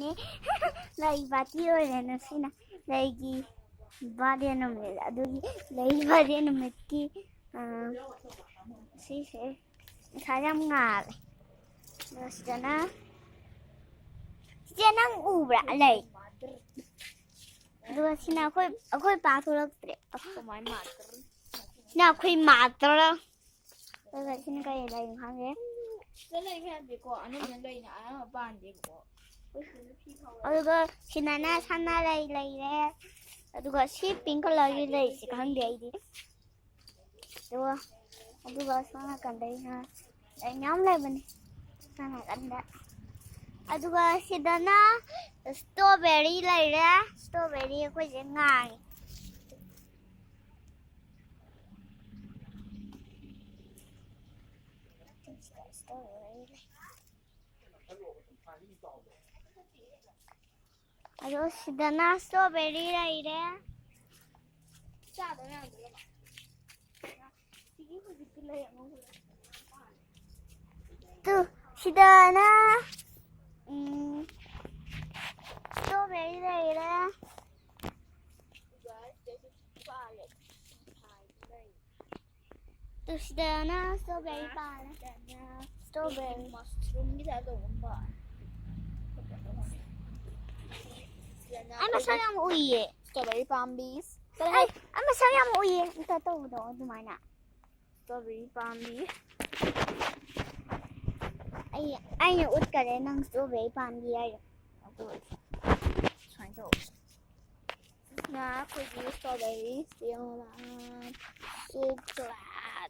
ne lai bati ore no sina lai gi bade no me adu gi lai bade no me ki si se sayam ngal Nasdana Janang ubra lai Dua sina akoi pa thulaktre Kamai matter. na akoi matra Dua sina kai lai khange Cái này cái gì có anh em lấy nè anh em bán gì có. aduga sinana sana lai lai re aduga si pink color gi lai si khangde ai di aduga sana kan dai ha dai nyam lai bani sana kan da aduga sidana strawberry lai re strawberry ko je ngai Aduh, sidana strawberry lai re Cha đó là gì vậy? tu sidana strawberry lai re tu sidana strawberry pa strawberry Mushroom cái đó đồ không phải. ai masayang uye Strawberry Bambies. ai masayang uye ito to do dumana Strawberry Bambi. ai yung ut ka rin ng strawberry pan di ay Xoắn thổ. Nga có gì strawberry, siêu là sô cô la.